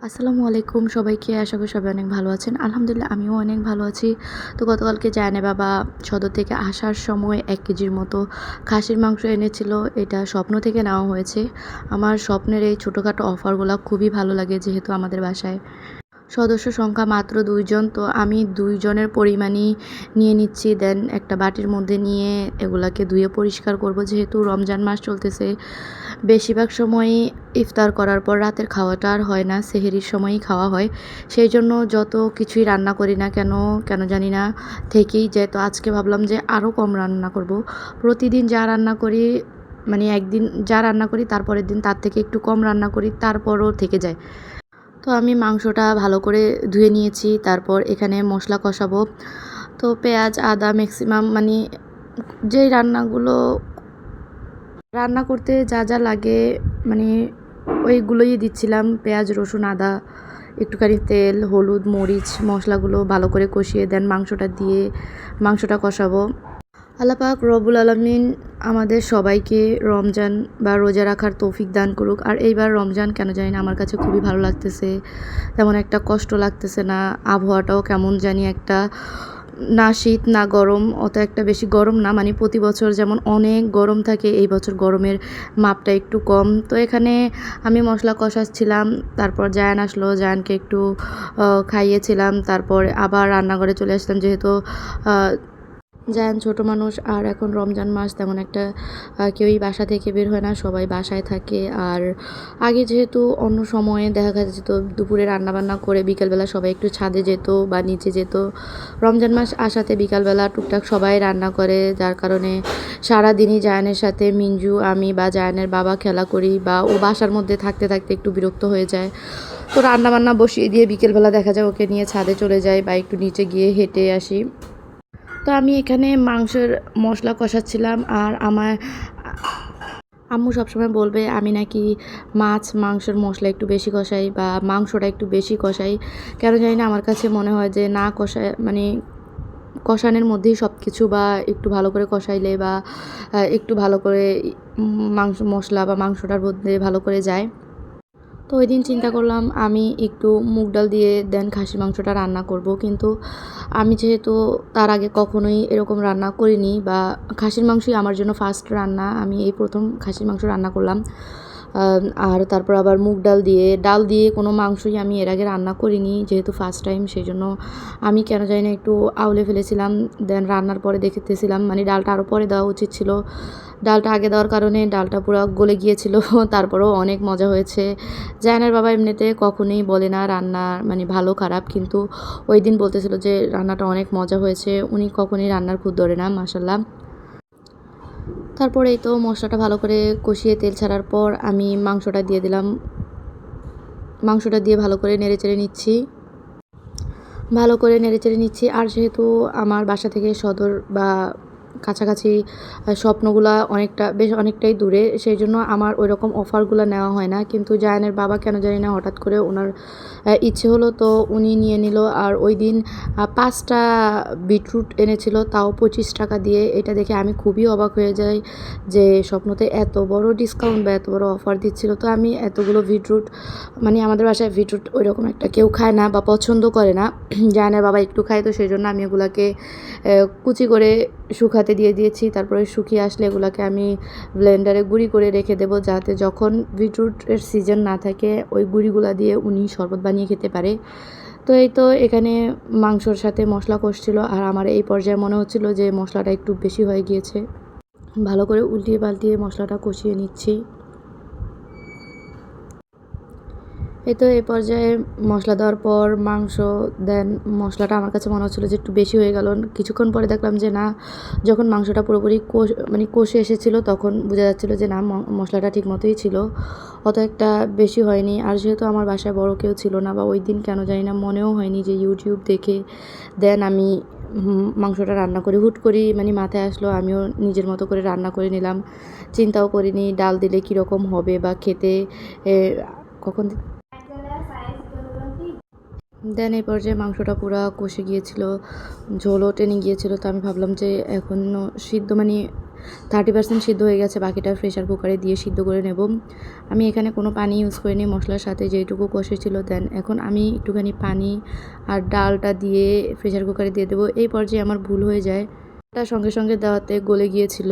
আসসালামু আলাইকুম সবাইকে। আশা করি সবাই অনেক ভালো আছেন। আলহামদুলিল্লাহ আমিও অনেক ভালো আছি। তো গতকালকে জায়ানের বাবা সদর থেকে আসার সময় ১ কেজির মতো খাসির মাংস এনেছিল। এটা স্বপ্ন থেকে নেওয়া হয়েছে। আমার স্বপ্নের এই ছোটোখাটো অফারগুলা খুবই ভালো লাগে, যেহেতু আমাদের বাসায় সদস্য সংখ্যা মাত্র ২ জন। তো আমি ২ জনের পরিমাণই নিয়ে নিচ্ছি। দেন একটা বাটির মধ্যে নিয়ে এগুলাকে ধুয়ে পরিষ্কার করব। যেহেতু রমজান মাস চলতেছে, বেশিরভাগ সময়ই ইফতার করার পর রাতের খাওয়াটা আর হয় না, সেহরির সময়ই খাওয়া হয়। সেই জন্য যত কিছুই রান্না করি না কেন, কেন জানি না থেকেই যায়। তো আজকে ভাবলাম যে আরও কম রান্না করব। প্রতিদিন যা রান্না করি, মানে একদিন যা রান্না করি তারপরের দিন তার থেকে একটু কম রান্না করি, তারপরও থেকে যায়। তো আমি মাংসটা ভালো করে ধুয়ে নিয়েছি। তারপর এখানে মশলা কষাবো। তো পেঁয়াজ, আদা ম্যাক্সিমাম মানে যেই রান্না করতে যা যা লাগে, মানে ওইগুলোই দিচ্ছিলাম। পেঁয়াজ, রসুন, আদা, একটুখানি তেল, হলুদ, মরিচ, মশলাগুলো ভালো করে কষিয়ে দেন মাংসটা দিয়ে মাংসটা কষাবো। আল্লাহ পাক রব্বুল আলামিন আমাদের সবাইকে রমজান বা রোজা রাখার তৌফিক দান করুক। আর এইবার রমজান কেন জানি না আমার কাছে খুবই ভালো লাগতেছে, তেমন একটা কষ্ট লাগতেছে না। আবহাওয়াটাও কেমন জানি একটা, না শীত না গরম, অত একটা বেশি গরম না। মানে প্রতি বছর যেমন অনেক গরম থাকে, এই বছর গরমের মাপটা একটু কম। তো এখানে আমি মশলা কষাচ্ছিলাম, তারপর জায়ান আসলো, জায়ানকে একটু খাইয়েছিলাম, তারপর আবার রান্নাঘরে চলে আসলাম। যেহেতু জায়ান ছোটো মানুষ, আর এখন রমজান মাস তেমন একটা কেউই বাসা থেকে বের হয় না, সবাই বাসায় থাকে। আর আগে যেহেতু অন্য সময়ে দেখা যেত দুপুরে রান্নাবান্না করে বিকালবেলা সবাই একটু ছাদে যেত বা নিচে যেত, রমজান মাস আসাতে বিকালবেলা টুকটাক সবাই রান্না করে, যার কারণে সারাদিনই জায়ানের সাথে মিঞ্জু, আমি বা জায়ানের বাবা খেলা করি, বা ও বাসার মধ্যে থাকতে থাকতে একটু বিরক্ত হয়ে যায়। তো রান্নাবান্না বসিয়ে দিয়ে বিকেলবেলা দেখা যায় ওকে নিয়ে ছাদে চলে যাই বা একটু নিচে গিয়ে হেঁটে আসি। তো আমি এখানে মাংসের মশলা কষাচ্ছিলাম। আর আমার আম্মু সবসময় বলবে আমি নাকি মাংসের মশলা একটু বেশি কষাই বা মাংসটা একটু বেশি কষাই। কেন জানি না আমার কাছে মনে হয় যে না কষায়, মানে কষানোর মধ্যেই সব কিছু, বা একটু ভালো করে কষাইলে বা একটু ভালো করে মাংস মশলা বা মাংসটার মধ্যে ভালো করে যায়। তো ওই দিন চিন্তা করলাম আমি একটু মুগ ডাল দিয়ে দেন খাসির মাংসটা রান্না করব। কিন্তু আমি যেহেতু তার আগে কখনোই এরকম রান্না করিনি, বা খাসির মাংসই আমার জন্য ফার্স্ট রান্না, আমি এই প্রথম খাসির মাংস রান্না করলাম। আর তারপর আবার মুগ ডাল দিয়ে কোনো মাংসই আমি এর আগে রান্না করিনি, যেহেতু ফার্স্ট টাইম। সেই জন্য আমি কেন জানি না একটু আউলে ফেলেছিলাম। দেন রান্নার পরে দেখতেছিলাম, মানে ডালটা আরও পরে দেওয়া উচিত ছিল। ডালটা আগে দেওয়ার কারণে ডালটা পুরো গলে গিয়েছিল। তারপরেও অনেক মজা হয়েছে। জায়ানের বাবা এমনিতে কখনোই বলে না রান্না মানে ভালো খারাপ, কিন্তু ওই দিন বলতেছিল যে রান্নাটা অনেক মজা হয়েছে। উনি কখনোই রান্নার খুঁত ধরে না, মাশাল্লাহ। তারপরে এই তো মশলাটা ভালো করে কষিয়ে তেল ছাড়ার পর আমি মাংসটা দিয়ে দিলাম। মাংসটা দিয়ে ভালো করে নেড়েচেড়ে নিচ্ছি। আর যেহেতু আমার বাসা থেকে সদর বা কাছাকাছি স্বপ্নগুলা অনেকটাই দূরে, সেই জন্য আমার ওই রকম অফারগুলো নেওয়া হয় না। কিন্তু জায়ানের বাবা কেন জানি না হঠাৎ করে ওনার ইচ্ছে হলো, তো উনি নিয়ে নিল। আর ওই দিন 5টা বিটরুট এনেছিল, তাও 25 টাকা দিয়ে। এটা দেখে আমি খুবই অবাক হয়ে যাই যে স্বপ্নতে এত বড় ডিসকাউন্ট বা এত বড় অফার দিচ্ছিল। তো আমি এতগুলো বিটরুট, মানে আমাদের বাসায় বিটরুট ওইরকম একটা কেউ খায় না বা পছন্দ করে না, জায়ানের বাবা একটু খায়। তো সেই জন্য আমি ওগুলাকে কুচি করে শুকাতে দিয়ে দিয়েছি। তারপরে শুকিয়ে আসলে এগুলাকে আমি ব্লেন্ডারে গুঁড়ি করে রেখে দেবো, যাতে যখন বিটরুটের সিজন না থাকে ওই গুঁড়িগুলা দিয়ে উনি শরবত বানিয়ে খেতে পারে। তো এই তো এখানে মাংসর সাথে মশলা কষছিল, আর আমার এই পর্যায়ে মনে হচ্ছিল যে মশলাটা একটু বেশি হয়ে গিয়েছে। ভালো করে উল্টিয়ে পাল্টিয়ে মশলাটা কষিয়ে নিচ্ছি। এই তো এই পর্যায়ে মশলা দেওয়ার পর মাংস দেন, মশলাটা আমার কাছে মনে হচ্ছিলো যে একটু বেশি হয়ে গেল। কিছুক্ষণ পরে দেখলাম যে না, যখন মাংসটা পুরোপুরি কষে এসেছিলো তখন বোঝা যাচ্ছিলো যে না, মশলাটা ঠিক মতোই ছিল, অত একটা বেশি হয়নি। আর যেহেতু আমার বাসায় বড় কেউ ছিল না, বা ওই দিন কেন জানি না মনেও হয়নি যে ইউটিউব দেখে দেন আমি মাংসটা রান্না করি। হুট করেই মানে মাথায় আসলো, আমিও নিজের মতো করে রান্না করে নিলাম। চিন্তাও করিনি ডাল দিলে কীরকম হবে বা খেতে কখন। দেন এই পর্যায়ে মাংসটা পুরো কষে গিয়েছিল, ঝোলও টেনে গিয়েছিল। তো আমি ভাবলাম যে এখনও সিদ্ধ, মানে 30% সিদ্ধ হয়ে গেছে, বাকিটা প্রেশার কুকারে দিয়ে সিদ্ধ করে নেব। আমি এখানে কোনো পানি ইউজ করিনি, মশলার সাথে যেটুকু কষেছিল দেন এখন আমি একটুখানি পানি আর ডালটা দিয়ে প্রেশার কুকারে দিয়ে দেবো। এই পর্যায়ে আমার ভুল হয়ে যায়, এটা সঙ্গে সঙ্গে দেওয়াতে গলে গিয়েছিল।